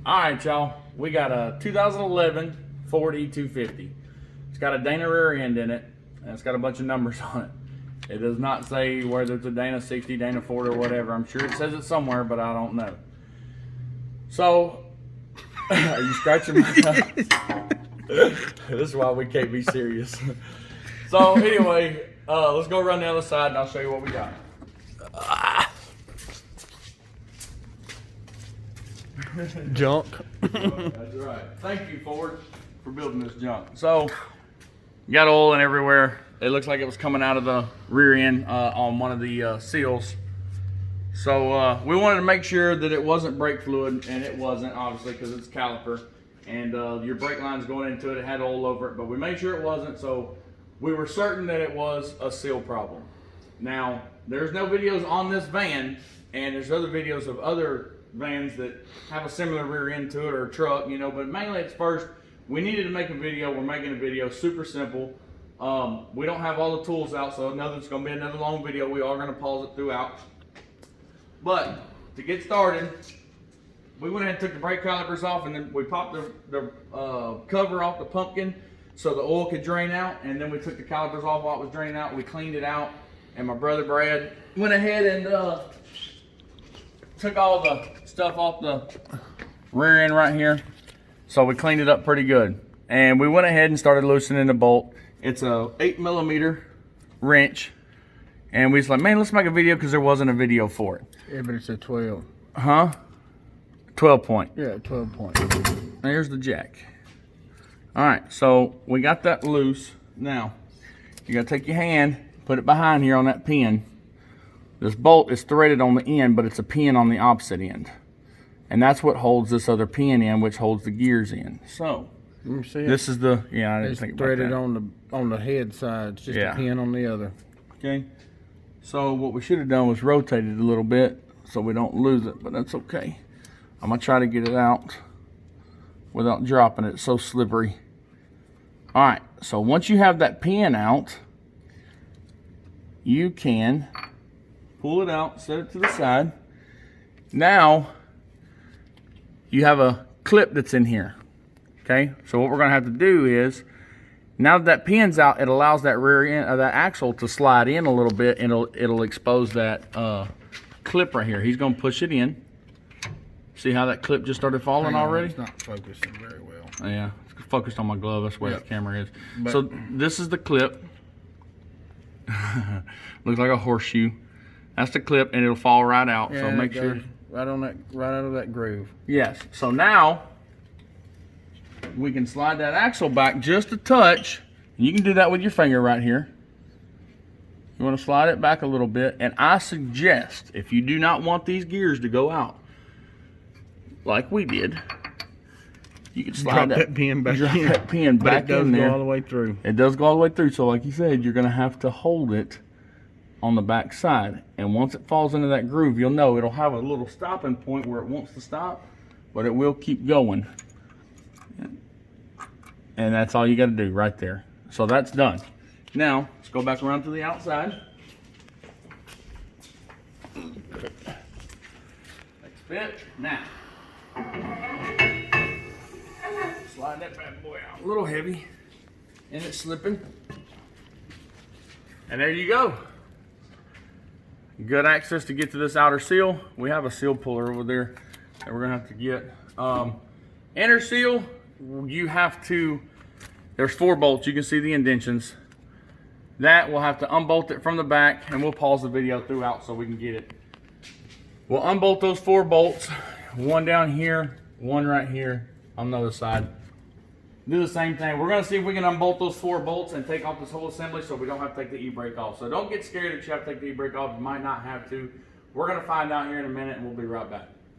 All right, y'all. We got a 2011 Ford E250. It's got a Dana rear end in it, and it's got a bunch of numbers on it. It does not say whether it's a Dana 60, Dana 40, or whatever. I'm sure it says it somewhere, but I don't know. So, are you scratching my This is why we can't be serious. So, anyway, let's go around the other side, and I'll show you what we got. Junk. That's right. Thank you, Ford, for building this junk. So, you got oil in everywhere. It looks like it was coming out of the rear end on one of the seals. So, we wanted to make sure that it wasn't brake fluid, and it wasn't, obviously, because it's caliper. And your brake line's going into it. It had oil over it, but we made sure it wasn't, so we were certain that it was a seal problem. Now, there's no videos on this van, and there's other videos of other vans that have a similar rear end to it, or a truck, you know, but mainly it's first, we needed to make a video. We're making a video, super simple. We don't have all the tools out, so it's going to be another long video. We are going to pause it throughout. But to get started, we went ahead and took the brake calipers off, and then we popped the cover off the pumpkin so the oil could drain out, and then we took the calipers off while it was draining out. We cleaned it out, and my brother Brad went ahead and took all the stuff off the rear end right here. So we cleaned it up pretty good. And we went ahead and started loosening the bolt. It's a 8mm wrench. And we was like, man, let's make a video, because there wasn't a video for it. Yeah, but it's a 12. Huh? 12 point. Yeah, 12 point. There's the jack. All right, so we got that loose. Now, you gotta take your hand, put it behind here on that pin. This bolt is threaded on the end, but it's a pin on the opposite end. And that's what holds this other pin in, which holds the gears in. So, Let me see it. this is the, yeah, I didn't It's think about threaded that. on the head side. It's just Yeah. a pin on the other. Okay, so what we should have done was rotate it a little bit so we don't lose it, but that's okay. I'm gonna try to get it out without dropping it. It's so slippery. All right, so once you have that pin out, you can pull it out, set it to the side. Now, you have a clip that's in here, okay? So what we're gonna have to do is, now that pin's out, it allows that rear end of that axle to slide in a little bit, and it'll expose that clip right here. He's gonna push it in. See how that clip just started falling already? It's not focusing very well. Yeah, it's focused on my glove. That's where Yep. the camera is. But so this is the clip. Looks like a horseshoe. That's the clip, and it'll fall right out. yeah, So and make it sure. goes right on that, right out of that groove. Yes. So now we can slide that axle back just a touch. You can do that with your finger right here. You want to slide it back a little bit, and I suggest, if you do not want these gears to go out, like we did, you can slide Drop that pin back drop in. that pin But back it does in there. go all the way through. It does go all the way through. So like you said, you're going to have to hold it on the back side. And once it falls into that groove, you'll know it'll have a little stopping point where it wants to stop, but it will keep going. And that's all you got to do right there. So that's done. Now, let's go back around to the outside. Next bit. Now, slide that bad boy out. A little heavy, and it's slipping. And there you go. Good access to get to this outer seal. We have a seal puller over there that we're gonna have to get. Inner seal, you have to, there's 4 bolts. You can see the indentions. That we'll have to unbolt it from the back, and we'll pause the video throughout so we can get it. We'll unbolt those 4 bolts, one down here, one right here on the other side. Do the same thing. We're gonna see if we can unbolt those 4 bolts and take off this whole assembly so we don't have to take the e-brake off. So don't get scared that you have to take the e-brake off. You might not have to. We're gonna find out here in a minute, and we'll be right back.